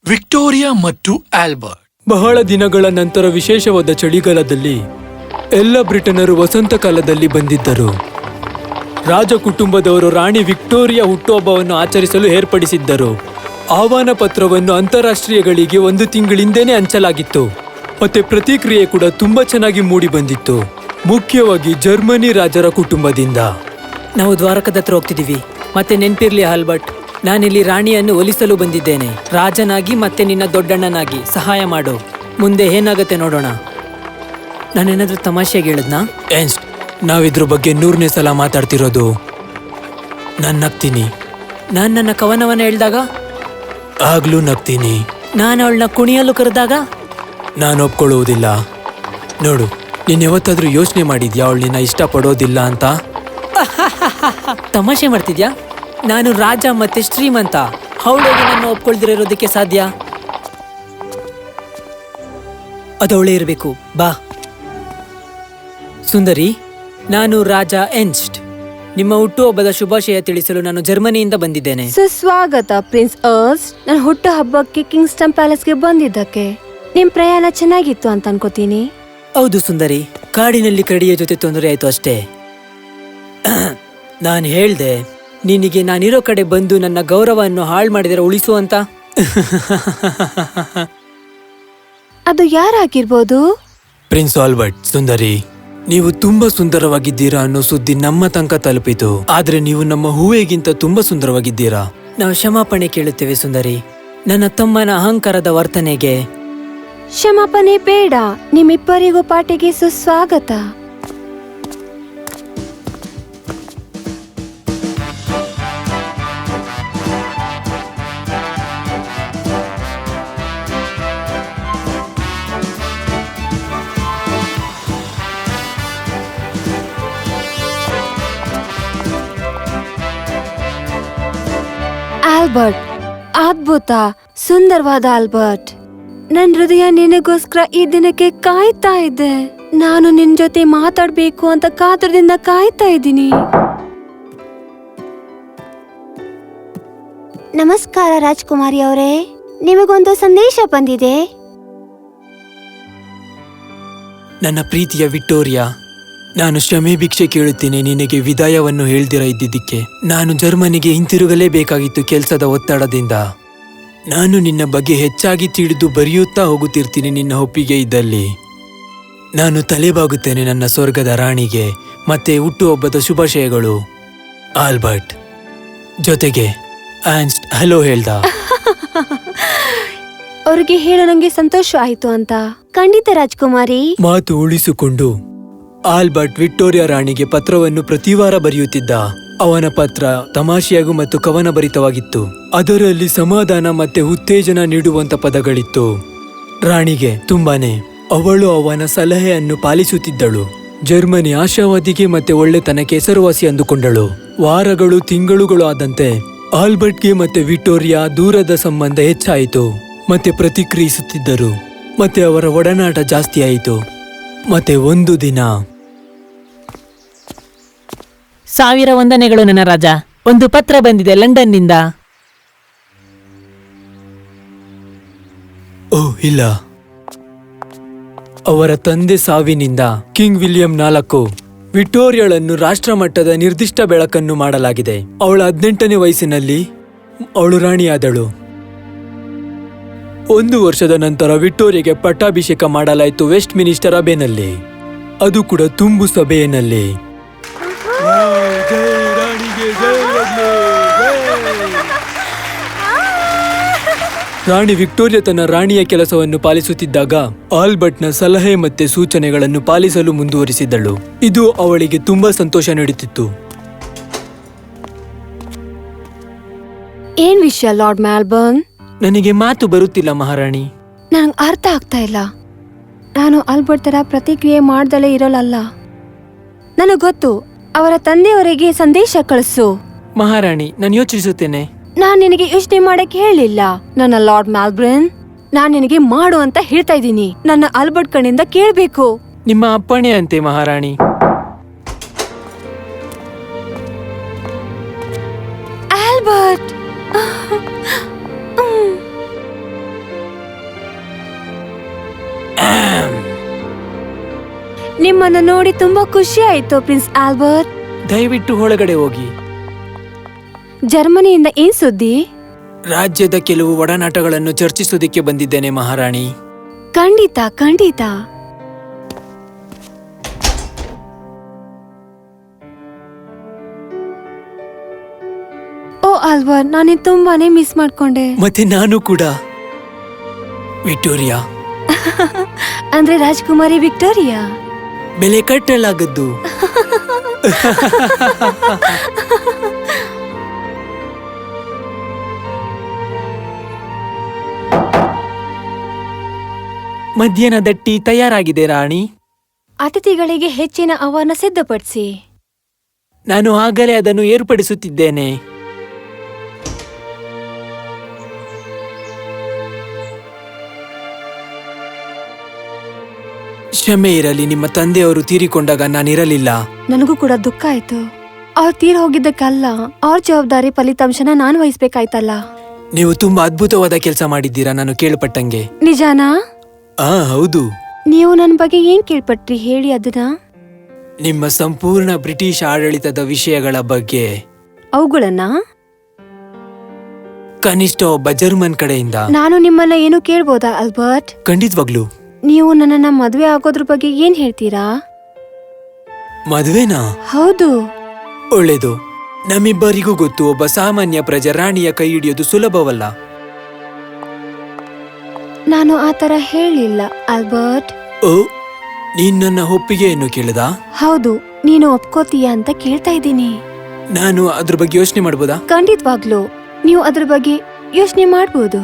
Victoria ಮತ್ತು Albert. ಬಹಳ ದಿನಗಳ ನಂತರ ವಿಶೇಷವಾದ ಚಳಿಗಾಲದಲ್ಲಿ ಎಲ್ಲ ಬ್ರಿಟನರು ವಸಂತ ಕಾಲದಲ್ಲಿ ಬಂದಿದ್ದರು. ರಾಜ ಕುಟುಂಬದವರು ರಾಣಿ ವಿಕ್ಟೋರಿಯಾ ಹುಟ್ಟುಹಬ್ಬವನ್ನು ಆಚರಿಸಲು ಏರ್ಪಡಿಸಿದ್ದರು. ಆಹ್ವಾನ ಪತ್ರವನ್ನು ಅಂತಾರಾಷ್ಟ್ರೀಯಗಳಿಗೆ 1 ತಿಂಗಳಿಂದನೇ ಹಂಚಲಾಗಿತ್ತು. ಮತ್ತೆ ಪ್ರತಿಕ್ರಿಯೆ ಕೂಡ ತುಂಬಾ ಚೆನ್ನಾಗಿ ಮೂಡಿ ಬಂದಿತ್ತು, ಮುಖ್ಯವಾಗಿ ಜರ್ಮನಿ ರಾಜರ ಕುಟುಂಬದಿಂದ. ನಾವು ದ್ವಾರಕದ ಹತ್ರ ಹೋಗ್ತಿದೀವಿ. ಮತ್ತೆ ನೆನ್ಪಿರ್ಲಿ ಆಲ್ಬರ್ಟ್, ನಾನಿಲ್ಲಿ ರಾಣಿಯನ್ನು ಒಲಿಸಲು ಬಂದಿದ್ದೇನೆ. ರಾಜನಾಗಿ ಮತ್ತೆ ನಿನ್ನ ದೊಡ್ಡಣ್ಣನಾಗಿ ಸಹಾಯ ಮಾಡು. ಮುಂದೆ ಏನಾಗತ್ತೆ ನೋಡೋಣ. ನಾನೇನಾದ್ರೂ ತಮಾಷೆಗೆ ಹೇಳಿದ್ನಾ? ಎನ್ಸ್ಟ್, ನಾವಿದ್ರ ಬಗ್ಗೆ 100ನೇ ಸಲ ಮಾತಾಡ್ತಿರೋದು. ನಾನು ನಗ್ತೀನಿ. ನಾನು ನನ್ನ ಕವನವನ್ನ ಹೇಳ್ದಾಗ? ಆಗ್ಲೂ ನಗ್ತೀನಿ. ನಾನು ಅವಳನ್ನ ಕುಣಿಯಲು ಕರೆದಾಗ? ನಾನು ಒಪ್ಕೊಳ್ಳುವುದಿಲ್ಲ. ನೋಡು, ನೀನ್ ಯಾವತ್ತಾದ್ರೂ ಯೋಚನೆ ಮಾಡಿದ್ಯಾ ಅವಳು ನಿನ್ನ ಇಷ್ಟಪಡೋದಿಲ್ಲ ಅಂತ? ತಮಾಷೆ ಮಾಡ್ತಿದ್ಯಾ? ನಾನು ರಾಜ ಮತ್ತೆ ಶ್ರೀಮಂತ. ಅವಳಿಗೆ ನನ್ನ ಒಪ್ಕೊಳ್ದಿರೋದಕ್ಕೆ ಸಾಧ್ಯ? ಅದವಳೇ ಇರಬೇಕು. ಬಾ ಸುಂದರಿ, ನಾನು ರಾಜ ಎನ್ಸ್ಟ್. ನಿಮ್ಮ ಹುಟ್ಟುಹಬ್ಬದ ಶುಭಾಶಯ ತಿಳಿಸಲು ನಾನು ಜರ್ಮನಿಯಿಂದ ಬಂದಿದ್ದೇನೆ. ಸುಸ್ವಾಗತ ಪ್ರಿನ್ಸ್ ಅರ್ಸ್ಟ್. ನಾನು ಹುಟ್ಟು ಹಬ್ಬಕ್ಕೆ ಕಿಂಗ್ಸ್ಟನ್ ಪ್ಯಾಲೇಸ್ಗೆ ಬಂದಿದ್ದಕ್ಕೆ. ನಿಮ್ ಪ್ರಯಾಣ ಚೆನ್ನಾಗಿತ್ತು ಅಂತ ಅನ್ಕೋತೀನಿ. ಹೌದು ಸುಂದರಿ, ಕಾಡಿನಲ್ಲಿ ಕರಡಿಯ ಜೊತೆ ತೊಂದರೆ ಆಯ್ತು ಅಷ್ಟೇ. ನಾನು ಹೇಳ್ದೆ ನಿನಗೆ ನಾನಿರೋ ಕಡೆ ಬಂದು ನನ್ನ ಗೌರವವನ್ನು ಹಾಳು ಮಾಡಿದರೆ ಉಳಿಸು ಅಂತ. ಅದು ಯಾರಾಗಿರ್ಬೋದು? Prince Albert. ಸುಂದರಿ, ನೀವು ತುಂಬಾ ಸುಂದರವಾಗಿದ್ದೀರಾ ಅನ್ನೋ ಸುದ್ದಿ ನಮ್ಮ ತನಕ ತಲುಪಿತು. ಆದ್ರೆ ನೀವು ನಮ್ಮ ಹೂವೆಗಿಂತ ತುಂಬಾ ಸುಂದರವಾಗಿದ್ದೀರಾ. ನಾವು ಕ್ಷಮಾಪಣೆ ಕೇಳುತ್ತೇವೆ ಸುಂದರಿ, ನನ್ನ ತಮ್ಮನ ಅಹಂಕಾರದ ವರ್ತನೆಗೆ. ಕ್ಷಮಾಪಣೆ ಬೇಡ. ನಿಮ್ಮಿಬ್ಬರಿಗೂ ಪಾರ್ಟಿಗೆ ಸುಸ್ವಾಗತ. ಆಲ್ಬರ್ಟ್, ಅದ್ಭುತ, ಸುಂದರವಾದ ಆಲ್ಬರ್ಟ್. ನನ್ ಹೃದಯ ನಿನಗೋಸ್ಕರ ಈ ದಿನಕ್ಕೆ ಕಾಯ್ತಾ ಇದೆ. ನಾನು ನಿನ್ ಜೊತೆ ಮಾತಾಡ್ಬೇಕು ಅಂತ ಕಾತರದಿಂದ ಕಾಯ್ತಾ ಇದ್ದೀನಿ. ನಮಸ್ಕಾರ ರಾಜ್ಕುಮಾರಿ ಅವರೇ, ನಿಮಗೊಂದು ಸಂದೇಶ ಬಂದಿದೆ. ನನ್ನ ಪ್ರೀತಿಯ ವಿಕ್ಟೋರಿಯಾ, ನಾನು ಕ್ಷಮೆ ಭಿಕ್ಷೆ ಕೇಳುತ್ತೇನೆ ನಿನಗೆ ವಿದಾಯವನ್ನು ಹೇಳ್ದಿರ ಇದ್ದಿದ್ದಕ್ಕೆ. ನಾನು ಜರ್ಮನಿಗೆ ಹಿಂತಿರುಗಲೇಬೇಕಾಗಿತ್ತು ಕೆಲಸದ ಒತ್ತಡದಿಂದ. ನಾನು ನಿನ್ನ ಬಗ್ಗೆ ಹೆಚ್ಚಾಗಿ ತಿಳಿದು ಬರೆಯುತ್ತಾ ಹೋಗುತ್ತಿರ್ತೀನಿ ನಿನ್ನ ಒಪ್ಪಿಗೆ ಇದ್ದಲ್ಲಿ. ನಾನು ತಲೆಬಾಗುತ್ತೇನೆ ನನ್ನ ಸ್ವರ್ಗದ ರಾಣಿಗೆ. ಮತ್ತೆ ಹುಟ್ಟುಹಬ್ಬದ ಶುಭಾಶಯಗಳು ಆಲ್ಬರ್ಟ್. ಜೊತೆಗೆ ಆನ್ಸ್ಟ್ ಹಲೋ ಹೇಳ್ದ. ಅವ್ರಿಗೆ ಹೇಳೋ ನಂಗೆ ಸಂತೋಷ ಆಯ್ತು ಅಂತ. ಖಂಡಿತ ರಾಜ್ಕುಮಾರಿ. ಮಾತು ಉಳಿಸಿಕೊಂಡು ಆಲ್ಬರ್ಟ್ ವಿಕ್ಟೋರಿಯಾ ರಾಣಿಗೆ ಪತ್ರವನ್ನು ಪ್ರತಿವಾರ ಬರೆಯುತ್ತಿದ್ದ. ಅವನ ಪತ್ರ ತಮಾಷೆಯಾಗೂ ಮತ್ತು ಕವನಭರಿತವಾಗಿತ್ತು. ಅದರಲ್ಲಿ ಸಮಾಧಾನ ಮತ್ತೆ ಉತ್ತೇಜನ ನೀಡುವಂತ ಪದಗಳಿತ್ತು. ರಾಣಿಗೆ ತುಂಬಾನೇ ಅವಳು ಅವನ ಸಲಹೆಯನ್ನು ಪಾಲಿಸುತ್ತಿದ್ದಳು. ಜರ್ಮನಿ ಆಶಾವಾದಿಗೆ ಮತ್ತೆ ಒಳ್ಳೆತನಕ್ಕೆ ಹೆಸರುವಾಸಿ ಅಂದುಕೊಂಡಳು. ವಾರಗಳು ತಿಂಗಳುಗಳು ಆದಂತೆ ಆಲ್ಬರ್ಟ್ಗೆ ಮತ್ತೆ ವಿಕ್ಟೋರಿಯಾ ದೂರದ ಸಂಬಂಧ ಹೆಚ್ಚಾಯಿತು. ಮತ್ತೆ ಪ್ರತಿಕ್ರಿಯಿಸುತ್ತಿದ್ದರು. ಮತ್ತೆ ಅವರ ಒಡನಾಟ ಜಾಸ್ತಿ ಆಯಿತು. ಮತ್ತೆ ಒಂದು ದಿನ, 1000 ವಂದನೆಗಳು ನನ್ನ ರಾಜ. ಒಂದು ಪತ್ರ ಬಂದಿದೆ ಲಂಡನ್ನಿಂದ. ಓಹ್ ಇಲ್ಲ. ಅವರ ತಂದೆ ಸಾವಿನಿಂದ ಕಿಂಗ್ ವಿಲಿಯಂ 4 ವಿಕ್ಟೋರಿಯಾಳನ್ನು ರಾಷ್ಟ್ರಮಟ್ಟದ ನಿರ್ದಿಷ್ಟ ಬೆಳಕನ್ನು ಮಾಡಲಾಗಿದೆ. ಅವಳ 18ನೇ ವಯಸ್ಸಿನಲ್ಲಿ ಅವಳು ರಾಣಿಯಾದಳು. 1 ವರ್ಷದ ನಂತರ ವಿಕ್ಟೋರಿಯಾಗೆ ಪಟ್ಟಾಭಿಷೇಕ ಮಾಡಲಾಯಿತು ವೆಸ್ಟ್ ಮಿನಿಸ್ಟರ್ ಅಬೆನಲ್ಲಿ. ಅದು ಕೂಡ ತುಂಬು ಸಭೆಯಲ್ಲಿ. ರಾಣಿ ವಿಕ್ಟೋರಿಯಾ ತನ್ನ ರಾಣಿಯ ಕೆಲಸವನ್ನು ಪಾಲಿಸುತ್ತಿದ್ದಾಗ ಆಲ್ಬರ್ಟ್ನ ಸಲಹೆ ಮತ್ತೆ ಸೂಚನೆಗಳನ್ನು ಪಾಲಿಸಲು ಮುಂದುವರಿಸಿದ್ದಳು. ಇದು ಅವಳಿಗೆ ತುಂಬಾ ಸಂತೋಷ ನೀಡುತ್ತಿತ್ತು. ಏನ್ ವಿಷಯ ಲಾರ್ಡ್ ಮೆಲ್ಬರ್ನ್? ನನಗೆ ಮಾತು ಬರುತ್ತಿಲ್ಲ ಮಹಾರಾಣಿ. ನಂಗೆ ಅರ್ಥ ಆಗ್ತಾ ಇಲ್ಲ. ನಾನು ಆಲ್ಬರ್ಟ್ ತರ ಪ್ರತಿಕ್ರಿಯೆ ಮಾಡ್ದಲೇ ಇರೋಲ್ಲ. ನನಗ್ ಗೊತ್ತು. ಅವರ ತಂದೆಯವರಿಗೆ ಸಂದೇಶ ಕಳಿಸು. ಮಹಾರಾಣಿ, ನಾನು ಯೋಚಿಸುತ್ತೇನೆ. ನಾನ್ ನಿನಗೆ ಯೋಚನೆ ಮಾಡಕ್ ಹೇಳಿಲ್ಲ ನನ್ನ ಲಾರ್ಡ್ ಮೆಲ್ಬರ್ನ್. ನಾನ್ ನಿನಗೆ ಮಾಡು ಅಂತ ಹೇಳ್ತಾ ಇದ್ದೀನಿ. ನನ್ನ ಆಲ್ಬರ್ಟ್ ಕಣ್ಣಿಂದ ಕೇಳ್ಬೇಕು. ನಿಮ್ಮ ಅಪ್ಪಣೆ ಅಂತೆ ಮಹಾರಾಣಿ. ಆಲ್ಬರ್ಟ್, ನಿಮ್ಮನ್ನು ನೋಡಿ ತುಂಬಾ ಖುಷಿ ಆಯ್ತು ಪ್ರಿನ್ಸ್ ಆಲ್ಬರ್ಟ್. ದಯವಿಟ್ಟು ಒಳಗಡೆ ಹೋಗಿ. ಜರ್ಮನಿಯಿಂದ ಏನ್ ಸುದ್ದಿ? ರಾಜ್ಯದ ಕೆಲವು ಒಡನಾಟಗಳನ್ನು ಚರ್ಚಿಸೋದಿಕ್ಕೆ ಬಂದಿದ್ದೇನೆ ಮಹಾರಾಣಿ. ಖಂಡಿತ ಖಂಡಿತ. ಓ ಆಲ್ಬರ್ಟ್, ನಾನು ತುಂಬಾನೇ ಮಿಸ್ ಮಾಡ್ಕೊಂಡೆ. ಮತ್ತೆ ನಾನು ಕೂಡ. ವಿಕ್ಟೋರಿಯಾ ಅಂದ್ರೆ ರಾಜ್ಕುಮಾರಿ ವಿಕ್ಟೋರಿಯಾ. ಬೆಲೆ ಕಟ್ಟಲಾಗದ್ದು. ಮಧ್ಯಾಹ್ನದ ಟೀ ತಯಾರಾಗಿದೆ ರಾಣಿ. ಅತಿಥಿಗಳಿಗೆ ಹೆಚ್ಚಿನ ಆಹ್ವಾನ ಸಿದ್ಧಪಡಿಸಿ. ನಾನು ಆಗಲೇ ಅದನ್ನು ಏರ್ಪಡಿಸುತ್ತಿದ್ದೇನೆ. ಕ್ಷಮೆ ಇರಲಿ, ನಿಮ್ಮ ತಂದೆಯವರು ತೀರಿಕೊಂಡಾಗ ನಾನಿರಲಿಲ್ಲ. ನನಗೂ ಕೂಡ ದುಃಖ ಆಯ್ತು. ಅವ್ರು ತೀರ್ ಹೋಗಿದ್ದಕ್ಕಲ್ಲ, ಅವ್ರ ಜವಾಬ್ದಾರಿ ಫಲಿತಾಂಶನ ನಾನು ವಹಿಸ್ಬೇಕಾಯ್ತಲ್ಲ. ನೀವು ತುಂಬಾ ಅದ್ಭುತವಾದ ಕೆಲಸ ಮಾಡಿದ್ದೀರಾ, ನಾನು ಕೇಳ್ಪಟ್ಟಂಗೆ. ನಿಜಾನಾ? ಹೌದು. ನೀವು ನನ್ನ ಬಗ್ಗೆ ಏನ್ ಕೇಳ್ಪಟ್ರಿ ಹೇಳಿ ಅದನ್ನ. ನಿಮ್ಮ ಸಂಪೂರ್ಣ ಬ್ರಿಟಿಷ್ ಆಡಳಿತದ ವಿಷಯಗಳ ಬಗ್ಗೆ. ಅವುಗಳನ್ನ? ಕನಿಷ್ಠ ಒಬ್ಬ ಜರ್ಮನ್ ಕಡೆಯಿಂದ. ನಾನು ನಿಮ್ಮನ್ನ ಏನು ಕೇಳ್ಬೋದಾ ಆಲ್ಬರ್ಟ್? ಖಂಡಿತವಾಗ್ಲು. ನೀವು ನನ್ನನ್ನ ಮದ್ವೆ ಆಗೋದ್ರ ಬಗ್ಗೆ ಏನ್ ಹೇಳ್ತೀರಾ? ಮದ್ವೆನಾ? ಹೌದು. ಒಳ್ಳೇದು. ನಮ್ಮಿಬ್ಬರಿಗೂ ಗೊತ್ತು, ಒಬ್ಬ ಸಾಮಾನ್ಯ ಪ್ರಜೆ ರಾಣಿಯ ಕೈ ಹಿಡಿಯೋದು ಸುಲಭವಲ್ಲ. ನಾನು ಆತರ ಹೇಳಿಲ್ಲ ಆಲ್ಬರ್ಟ್. ಓ, ನೀನ್ ನನ್ನ ಒಪ್ಪಿಗೆಯನ್ನು ಕೇಳಿದ? ಹೌದು, ನೀನು ಒಪ್ಕೋತೀಯಾ ಅಂತ ಕೇಳ್ತಾ ಇದ್ದೀನಿ. ನಾನು ಅದ್ರ ಬಗ್ಗೆ ಯೋಚನೆ ಮಾಡ್ಬೋದಾ? ಖಂಡಿತವಾಗ್ಲು ನೀವು ಅದ್ರ ಬಗ್ಗೆ ಯೋಚನೆ ಮಾಡ್ಬೋದು.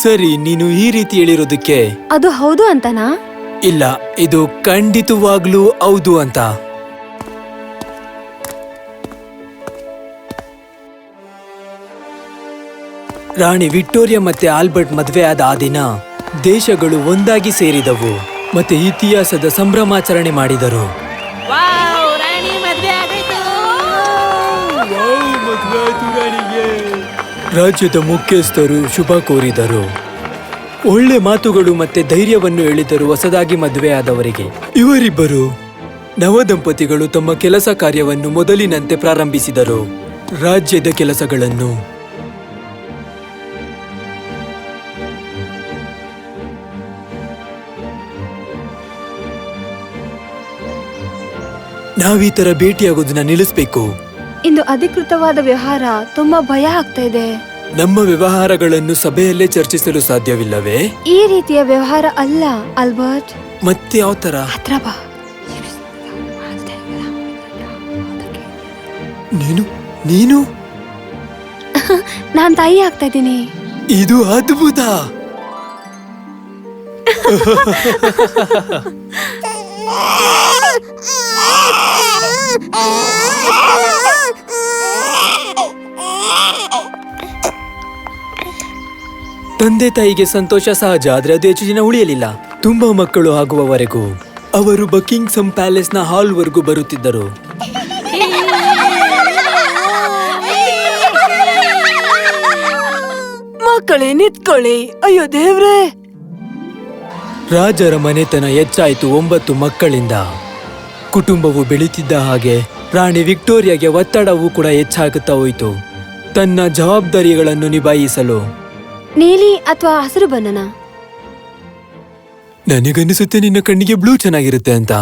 ಸರಿ, ನೀನು ಈ ರೀತಿ ಹೇಳಿರೋದಕ್ಕೆ ಅದು ಹೌದು ಅಂತನಾ? ಇಲ್ಲ, ಇದು ಖಂಡಿತವಾಗ್ಲೂ ಹೌದು ಅಂತ. ರಾಣಿ ವಿಕ್ಟೋರಿಯಾ ಮತ್ತೆ ಆಲ್ಬರ್ಟ್ ಮದ್ವೆ ಆದ ಆ ದಿನ ದೇಶಗಳು ಒಂದಾಗಿ ಸೇರಿದವು ಮತ್ತೆ ಇತಿಹಾಸದ ಸಂಭ್ರಮಾಚರಣೆ ಮಾಡಿದರು. ರಾಜ್ಯದ ಮುಖ್ಯಸ್ಥರು ಶುಭ ಕೋರಿದರು. ಒಳ್ಳೆ ಮಾತುಗಳು ಮತ್ತೆ ಧೈರ್ಯವನ್ನು ಹೇಳಿದರು ಹೊಸದಾಗಿ ಮದುವೆಯಾದವರಿಗೆ. ಇವರಿಬ್ಬರು ನವದಂಪತಿಗಳು ತಮ್ಮ ಕೆಲಸ ಕಾರ್ಯವನ್ನು ಮೊದಲಿನಂತೆ ಪ್ರಾರಂಭಿಸಿದರು. ರಾಜ್ಯದ ಕೆಲಸಗಳನ್ನು. ನಾವೀ ತರ ಭೇಟಿಯಾಗೋದನ್ನ ನಿಲ್ಲಿಸ್ಬೇಕು. ಇಂದು ಅಧಿಕೃತವಾದ ವ್ಯವಹಾರ ತುಂಬಾ ಭಯ ಆಗ್ತಾ ಇದೆ. ನಮ್ಮ ವ್ಯವಹಾರಗಳನ್ನು ಸಭೆಯಲ್ಲೇ ಚರ್ಚಿಸಲು ಸಾಧ್ಯವಿಲ್ಲವೇ? ಈ ರೀತಿಯ ವ್ಯವಹಾರ ಅಲ್ಲ ಆಲ್ಬರ್ಟ್. ಮತ್ತೆ ಯಾವ ತರ? ಹತ್ರ ಬಾ. ನೀನು ನಾನ್ ತಾಯಿ ಆಗ್ತಾ ಇದ್ದೀನಿ. ಇದು ಅದ್ಭುತ. ತಂದೆ ತಾಯಿಗೆ ಸಂತೋಷ ಸಹಜ, ಆದ್ರೆ ಅದು ಹೆಚ್ಚು ದಿನ ಉಳಿಯಲಿಲ್ಲ. ತುಂಬಾ ಮಕ್ಕಳು ಆಗುವವರೆಗೂ ಅವರು ಬಕಿಂಗ್ಹಮ್ ಪ್ಯಾಲೇಸ್ನ ಹಾಲ್ವರೆಗೂ ಬರುತ್ತಿದ್ದರು. ಮಕ್ಕಳೇ ನಿಂತ್ಕೊಳ್ಳಿ. ಅಯ್ಯೋ ದೇವ್ರೇ. ರಾಜರ ಮನೆತನ ಹೆಚ್ಚಾಯಿತು 9 ಮಕ್ಕಳಿಂದ. ಕುಟುಂಬವು ಬೆಳೀತಿದ್ದ ಹಾಗೆ ರಾಣಿ ವಿಕ್ಟೋರಿಯಾಗೆ ಒತ್ತಡವೂ ಕೂಡ ಹೆಚ್ಚಾಗುತ್ತಾ ಹೋಯಿತು. ತನ್ನ ಜವಾಬ್ದಾರಿಗಳನ್ನು ನಿಭಾಯಿಸಲು. ನೀಲಿ ಅಥವಾ ಹಸಿರು ಬಣ್ಣನ? ನನಗನ್ನಿಸುತ್ತೆ ನಿನ್ನ ಕಣ್ಣಿಗೆ ಬ್ಲೂ ಚೆನ್ನಾಗಿರುತ್ತೆ ಅಂತ.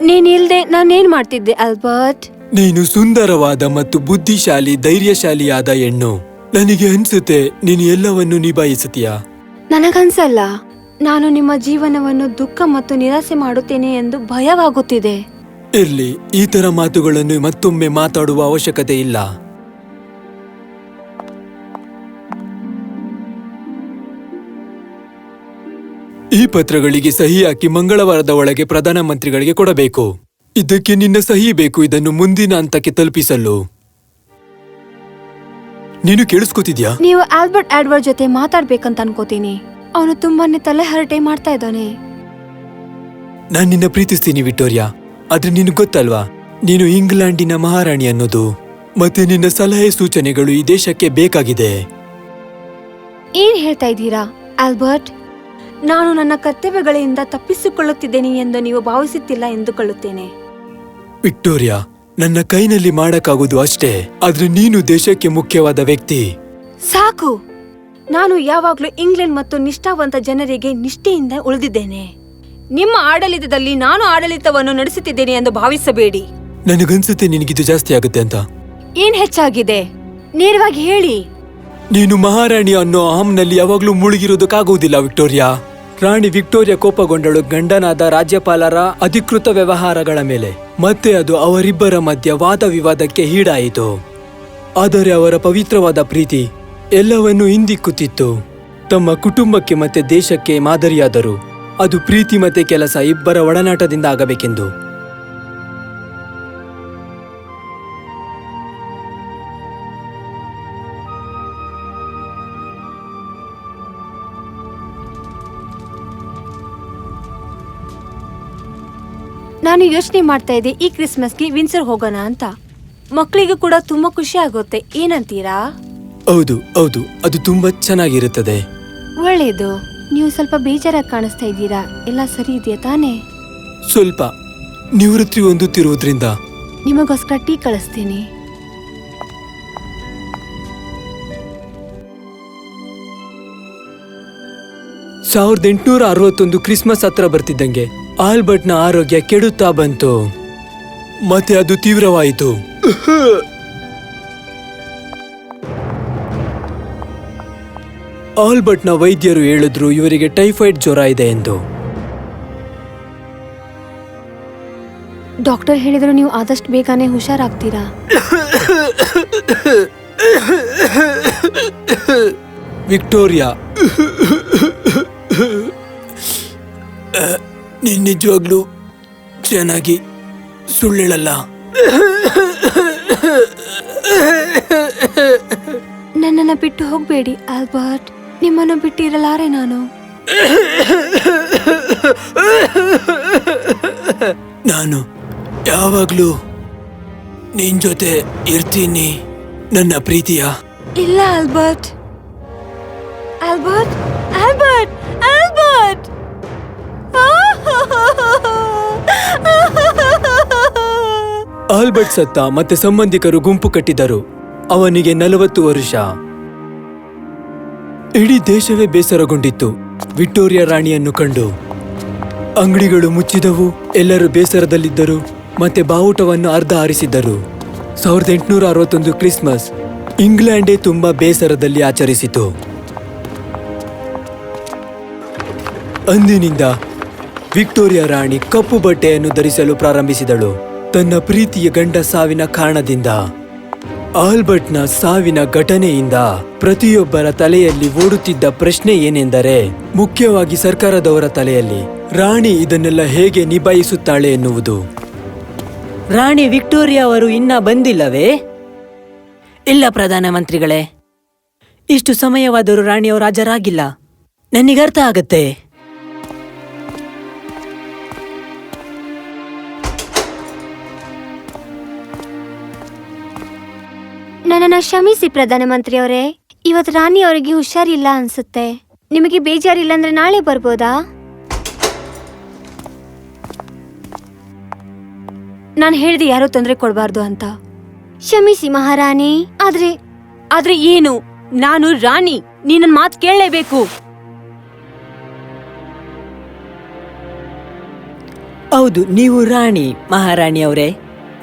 ನೀನಿಲ್ದೆ ನಾನೇನ್ ಮಾಡ್ತಿದ್ದೆ ಆಲ್ಬರ್ಟ್? ನೀನು ಸುಂದರವಾದ ಮತ್ತು ಬುದ್ಧಿಶಾಲಿ ಧೈರ್ಯಶಾಲಿಯಾದ ಹೆಣ್ಣು. ನನಗೆ ಅನ್ಸುತ್ತೆ ನೀನು ಎಲ್ಲವನ್ನು ನಿಭಾಯಿಸುತ್ತೀಯಾ. ನನಗನ್ಸಲ್ಲ. ನಾನು ನಿಮ್ಮ ಜೀವನವನ್ನು ದುಃಖ ಮತ್ತು ನಿರಾಸೆ ಮಾಡುತ್ತೇನೆ ಎಂದು ಭಯವಾಗುತ್ತಿದೆ. ಇರ್ಲಿ, ಈ ತರ ಮಾತುಗಳನ್ನು ಮತ್ತೊಮ್ಮೆ ಮಾತಾಡುವ ಅವಶ್ಯಕತೆ ಇಲ್ಲ. ಈ ಪತ್ರಗಳಿಗೆ ಸಹಿ ಹಾಕಿ ಮಂಗಳವಾರದ ಒಳಗೆ ಪ್ರಧಾನಮಂತ್ರಿಗಳಿಗೆ ಕೊಡಬೇಕು. ಇದಕ್ಕೆ ನಿನ್ನ ಸಹಿ ಬೇಕು, ಇದನ್ನು ಮುಂದಿನ ಹಂತಕ್ಕೆ ತಲುಪಿಸಲು. ನೀನು ಕೇಳಿಸ್ಕೊತಿದ್ಯಾ? ನೀವು ಆಲ್ಬರ್ಟ್ ಎಡ್ವರ್ಡ್ ಜೊತೆ ಮಾತಾಡ್ಬೇಕಂತ ಅನ್ಕೋತೀನಿ. ಅವನು ತುಂಬಾನೇ ತಲೆ ಹರಟೆ ಮಾಡ್ತಾ ಇದ್ದಾನೆ. ನಾನ್ ನಿನ್ನ ಪ್ರೀತಿಸ್ತೀನಿ ವಿಕ್ಟೋರಿಯಾ, ಆದ್ರೆ ನಿನಗೆ ಗೊತ್ತಲ್ವಾ, ನೀನು ಇಂಗ್ಲೆಂಡಿನ ಮಹಾರಾಣಿ ಅನ್ನೋದು. ಮತ್ತೆ ನಿನ್ನ ಸಲಹೆ ಸೂಚನೆಗಳು ಈ ದೇಶಕ್ಕೆ ಬೇಕಾಗಿದೆ. ಏನ್ ಹೇಳ್ತಾ ಇದ್ದೀರಾ ಆಲ್ಬರ್ಟ್? ನಾನು ನನ್ನ ಕರ್ತವ್ಯಗಳಿಂದ ತಪ್ಪಿಸಿಕೊಳ್ಳುತ್ತಿದ್ದೇನೆ ಎಂದು ನೀವು ಭಾವಿಸುತ್ತಿಲ್ಲ ಎಂದುಕೊಳ್ಳುತ್ತೇನೆ. ವಿಕ್ಟೋರಿಯಾ, ನನ್ನ ಕೈನಲ್ಲಿ ಮಾಡಕ್ಕಾಗೋದು ಅಷ್ಟೇ. ಆದ್ರೆ ನೀನು ದೇಶಕ್ಕೆ ಮುಖ್ಯವಾದ ವ್ಯಕ್ತಿ. ಸಾಕು. ನಾನು ಯಾವಾಗ್ಲೂ ಇಂಗ್ಲೆಂಡ್ ಮತ್ತು ನಿಷ್ಠಾವಂತ ಜನರಿಗೆ ನಿಷ್ಠೆಯಿಂದ ಉಳಿದಿದ್ದೇನೆ. ನಿಮ್ಮ ಆಡಳಿತದಲ್ಲಿ ನಾನು ಆಡಳಿತವನ್ನು ನಡೆಸುತ್ತಿದ್ದೇನೆ ಎಂದು ಭಾವಿಸಬೇಡಿ. ನನಗನ್ಸುತ್ತೆ ನಿನಗಿದು ಜಾಸ್ತಿ ಆಗುತ್ತೆ ಅಂತ. ಏನ್ ಹೆಚ್ಚಾಗಿದೆ? ನೇರವಾಗಿ ಹೇಳಿ. ನೀನು ಮಹಾರಾಣಿ ಅನ್ನೋ ಅಹಂನಲ್ಲಿ ಯಾವಾಗ್ಲೂ ಮುಳುಗಿರೋದಕ್ಕಾಗುವುದಿಲ್ಲ ವಿಕ್ಟೋರಿಯಾ. ರಾಣಿ ವಿಕ್ಟೋರಿಯಾ ಕೋಪಗೊಂಡಳು ಗಂಡನಾದ ರಾಜ್ಯಪಾಲರ ಅಧಿಕೃತ ವ್ಯವಹಾರಗಳ ಮೇಲೆ. ಮತ್ತೆ ಅದು ಅವರಿಬ್ಬರ ಮಧ್ಯ ವಾದ ವಿವಾದಕ್ಕೆ ಈಡಾಯಿತು. ಆದರೆ ಅವರ ಪವಿತ್ರವಾದ ಪ್ರೀತಿ ಎಲ್ಲವನ್ನೂ ಹಿಂದಿಕ್ಕುತ್ತಿತ್ತು. ತಮ್ಮ ಕುಟುಂಬಕ್ಕೆ ಮತ್ತೆ ದೇಶಕ್ಕೆ ಮಾದರಿಯಾದರು. ಅದು ಪ್ರೀತಿ ಮತ್ತೆ ಕೆಲಸ ಇಬ್ಬರ ಒಡನಾಟದಿಂದ ಆಗಬೇಕೆಂದು. ನಾನು ಯೋಚನೆ ಮಾಡ್ತಾ ಇದ್ದೆ ಈ ಕ್ರಿಸ್ಮಸ್ಗೆ ವಿನ್ಸರ್ ಹೋಗೋಣ ಅಂತ. ಮಕ್ಕಳಿಗೂ ಕೂಡ ತುಂಬಾ ಖುಷಿ ಆಗುತ್ತೆ. ಏನಂತೀರಾ? ಹೌದು ಹೌದು, ಅದು ತುಂಬಾ ಚೆನ್ನಾಗಿರುತ್ತದೆ. ಒಳ್ಳೇದು. ನೀವು ಸ್ವಲ್ಪ ಬೇಜಾರಾಗಿ ಕಾಣಿಸ್ತಾ ಇದ್ದೀರಾ. ಎಲ್ಲ ಸರಿ ಇದೆಯಾ ತಾನೇ? ಸ್ವಲ್ಪ ನಿವೃತ್ತಿ ಹೊಂದುತ್ತಿರುವುದರಿಂದ ನಿಮಗೋಸ್ಕರ ಟೀ ಕಳಿಸ್ತೀನಿ. ಸಾವಿರದ 1861 ಕ್ರಿಸ್ಮಸ್ ಹತ್ರ ಬರ್ತಿದ್ದಂಗೆ ಆಲ್ಬರ್ಟ್ನ ಆರೋಗ್ಯ ಕೆಡುತ್ತಾ ಬಂತು. ಮತ್ತೆ ಅದು ತೀವ್ರವಾಯಿತು. ಆಲ್ಬರ್ಟ್ನ ವೈದ್ಯರು ಹೇಳಿದ್ರು ಇವರಿಗೆ ಟೈಫಾಯ್ಡ್ ಜ್ವರ ಇದೆ ಎಂದು. ಡಾಕ್ಟರ್ ಹೇಳಿದ್ರು ನೀವು ಆದಷ್ಟು ಬೇಗನೆ ಹುಷಾರಾಗ್ತೀರಾ. ವಿಕ್ಟೋರಿಯಾ, ನೀನ್ ನಿಜವಾಗ್ಲೂ ಚೆನ್ನಾಗಿ ಸುಳ್ಳೇಳಲ್ಲ. ನನ್ನನ್ನು ಬಿಟ್ಟು ಹೋಗ್ಬೇಡಿ ಆಲ್ಬರ್ಟ್. ನಿಮ್ಮನ್ನು ಬಿಟ್ಟು ಇರಲಾರೆ ನಾನು. ನಾನು ಯಾವಾಗ್ಲೂ ನಿನ್ ಜೊತೆ ಇರ್ತೀನಿ ನನ್ನ ಪ್ರೀತಿಯ. ಇಲ್ಲ Albert. Albert, Albert, Albert. Albert ಸತ್ತ. ಮತ್ತೆ ಸಂಬಂಧಿಕರು ಗುಂಪು ಕಟ್ಟಿದರು. ಅವನಿಗೆ 40 ವರ್ಷ. ಇಡೀ ದೇಶವೇ ಬೇಸರಗೊಂಡಿತ್ತು ವಿಕ್ಟೋರಿಯಾ ರಾಣಿಯನ್ನು ಕಂಡು. ಅಂಗಡಿಗಳು ಮುಚ್ಚಿದವು. ಎಲ್ಲರೂ ಬೇಸರದಲ್ಲಿದ್ದರು ಮತ್ತೆ ಬಾವುಟವನ್ನು ಅರ್ಧ ಹಾರಿಸಿದ್ದರು. 1861 ಕ್ರಿಸ್ಮಸ್ ಇಂಗ್ಲೆಂಡೇ ತುಂಬಾ ಬೇಸರದಲ್ಲಿ ಆಚರಿಸಿತು. ಅಂದಿನಿಂದ ವಿಕ್ಟೋರಿಯಾ ರಾಣಿ ಕಪ್ಪು ಬಟ್ಟೆಯನ್ನು ಧರಿಸಲು ಪ್ರಾರಂಭಿಸಿದಳು. ತನ್ನ ಪ್ರೀತಿಯ ಗಂಡ ಸಾವಿನ ಕಾರಣದಿಂದ. ಆಲ್ಬರ್ಟ್ನ ಸಾವಿನ ಘಟನೆಯಿಂದ ಪ್ರತಿಯೊಬ್ಬರ ತಲೆಯಲ್ಲಿ ಓಡುತ್ತಿದ್ದ ಪ್ರಶ್ನೆ ಏನೆಂದರೆ, ಮುಖ್ಯವಾಗಿ ಸರ್ಕಾರದವರ ತಲೆಯಲ್ಲಿ, ರಾಣಿ ಇದನ್ನೆಲ್ಲ ಹೇಗೆ ನಿಭಾಯಿಸುತ್ತಾಳೆ ಎನ್ನುವುದು. ರಾಣಿ ವಿಕ್ಟೋರಿಯಾ ಅವರು ಇನ್ನ ಬಂದಿಲ್ಲವೇ? ಇಲ್ಲ ಪ್ರಧಾನಮಂತ್ರಿಗಳೇ, ಇಷ್ಟು ಸಮಯವಾದರೂ ರಾಣಿಯವರು ಹಾಜರಾಗಿಲ್ಲ. ನನಗರ್ಥ ಆಗತ್ತೆ. ನನ್ನನ್ನು ಕ್ಷಮಿಸಿ ಪ್ರಧಾನಮಂತ್ರಿಯವರೇ. ಇವತ್ತು ರಾಣಿ ಅವರಿಗೆ ಹುಷಾರಿಲ್ಲ ಅನ್ಸುತ್ತೆ. ನಿಮಗೆ ಬೇಜಾರಿಲ್ಲ ಅಂದ್ರೆ ನಾಳೆ ಬರ್ಬೋದಾ? ನಾನು ಹೇಳಿದೆ ಯಾರು ತೊಂದರೆ ಕೊಡಬಾರ್ದು ಅಂತ. ಕ್ಷಮಿಸಿ ಮಹಾರಾಣಿ. ಆದ್ರೆ ಏನು? ನಾನು ರಾಣಿ. ನೀ ನನ್ನ ಮಾತು ಕೇಳಲೇಬೇಕು. ಹೌದು, ನೀವು ರಾಣಿ ಮಹಾರಾಣಿಯವರೇ.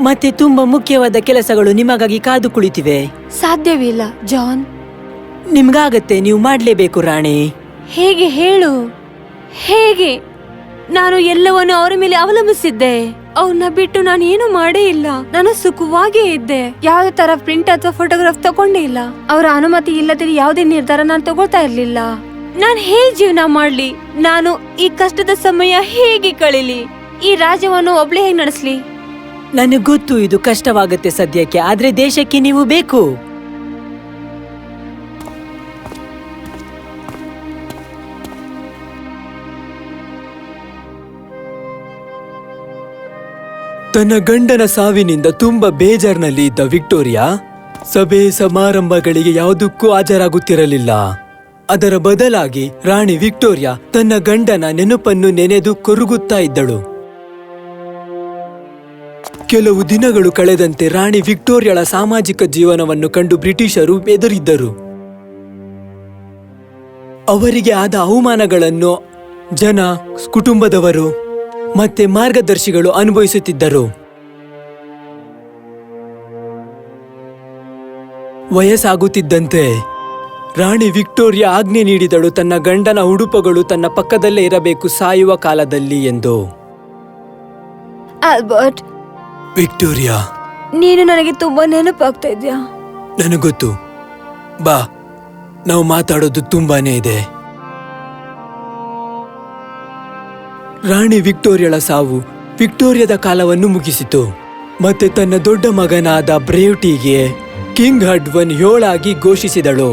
ಮತ್ತೆ ತುಂಬಾ ಮುಖ್ಯವಾದ ಕೆಲಸಗಳು ನಿಮಗಾಗಿ ಕಾದು ಕುಳಿತಿವೆ. ಸಾಧ್ಯವಿಲ್ಲ ಜಾನ್. ನಿಮ್ಗಾಗತ್ತೆ, ನೀವು ಮಾಡ್ಲೇಬೇಕು ರಾಣಿ. ಹೇಗೆ ಹೇಳು? ಹೇಗೆ? ನಾನು ಎಲ್ಲವನ್ನು ಅವರ ಮೇಲೆ ಅವಲಂಬಿಸಿದ್ದೆ. ಅವ್ರನ್ನ ಬಿಟ್ಟು ನಾನು ಏನು ಮಾಡೇ ಇಲ್ಲ. ನಾನು ಸುಖವಾಗೇ ಇದ್ದೆ. ಯಾವುದೇ ತರ ಪ್ರಿಂಟ್ ಅಥವಾ ಫೋಟೋಗ್ರಾಫ್ ತಗೊಂಡೇ ಇಲ್ಲ. ಅವರ ಅನುಮತಿ ಇಲ್ಲದೆ ಯಾವುದೇ ನಿರ್ಧಾರ ನಾನು ತಗೊಳ್ತಾ ಇರ್ಲಿಲ್ಲ. ನಾನು ಹೇಗೆ ಜೀವನ ಮಾಡ್ಲಿ? ನಾನು ಈ ಕಷ್ಟದ ಸಮಯ ಹೇಗೆ ಕಳೀಲಿ? ಈ ರಾಜ್ಯವನ್ನು ಒಬ್ಳೆ ಹೇಗೆ ನಡೆಸ್ಲಿ? ನನಗ್ ಗೊತ್ತು ಇದು ಕಷ್ಟವಾಗುತ್ತೆ ಸದ್ಯಕ್ಕೆ, ಆದ್ರೆ ದೇಶಕ್ಕೆ ನೀವು ಬೇಕು. ತನ್ನ ಗಂಡನ ಸಾವಿನಿಂದ ತುಂಬಾ ಬೇಜಾರ್ನಲ್ಲಿ ಇದ್ದ ವಿಕ್ಟೋರಿಯಾ ಸಭೆ ಸಮಾರಂಭಗಳಿಗೆ ಯಾವುದಕ್ಕೂ ಹಾಜರಾಗುತ್ತಿರಲಿಲ್ಲ. ಅದರ ಬದಲಾಗಿ ರಾಣಿ ವಿಕ್ಟೋರಿಯಾ ತನ್ನ ಗಂಡನ ನೆನಪನ್ನು ನೆನೆದು ಕೊರಗುತ್ತಾ ಇದ್ದಳು. ಕೆಲವು ದಿನಗಳು ಕಳೆದಂತೆ ರಾಣಿ ವಿಕ್ಟೋರಿಯಾಳ ಸಾಮಾಜಿಕ ಜೀವನವನ್ನು ಕಂಡು ಬ್ರಿಟಿಷರು ಬೆದರಿದ್ದರು. ಅವರಿಗೆ ಆದ ಅವಮಾನಗಳನ್ನು ಜನ, ಕುಟುಂಬದವರು ಮತ್ತೆ ಮಾರ್ಗದರ್ಶಿಗಳು ಅನುಭವಿಸುತ್ತಿದ್ದರು. ವಯಸ್ಸಾಗುತ್ತಿದ್ದಂತೆ ರಾಣಿ ವಿಕ್ಟೋರಿಯಾ ಆಜ್ಞೆ ನೀಡಿದಳು, ತನ್ನ ಗಂಡನ ಉಡುಪುಗಳು ತನ್ನ ಪಕ್ಕದಲ್ಲೇ ಇರಬೇಕು ಸಾಯುವ ಕಾಲದಲ್ಲಿ ಎಂದು. ಆಲ್ಬರ್ಟ್, ವಿಕ್ಟೋರಿಯಾ, ನೀನು ನನಗೆ ತುಂಬಾ ನೆನಪಾಗ್ತಾ ಇದ್ಯಾ? ನನಗೊತ್ತು. ಬಾ, ನಾವು ಮಾತಾಡೋದು ತುಂಬಾನೇ ಇದೆ. ರಾಣಿ ವಿಕ್ಟೋರಿಯಾಳ ಸಾವು ವಿಕ್ಟೋರಿಯಾದ ಕಾಲವನ್ನು ಮುಗಿಸಿತು. ಮತ್ತೆ ತನ್ನ ದೊಡ್ಡ ಮಗನಾದ ಬ್ರೇವ್ಟಿಗೆ ಕಿಂಗ್ ಹಡ್ವನ್ 7 ಆಗಿ ಘೋಷಿಸಿದಳು.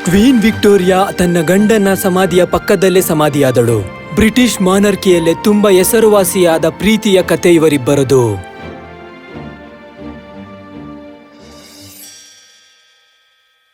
ಕ್ವೀನ್ ವಿಕ್ಟೋರಿಯಾ ತನ್ನ ಗಂಡನ ಸಮಾಧಿಯ ಪಕ್ಕದಲ್ಲೇ ಸಮಾಧಿಯಾದಳು. ಬ್ರಿಟಿಷ್ ಮಾನರ್ಕಿಯಲ್ಲೇ ತುಂಬಾ ಹೆಸರುವಾಸಿಯಾದ ಪ್ರೀತಿಯ ಕತೆ ಇವರಿಬ್ಬರದು.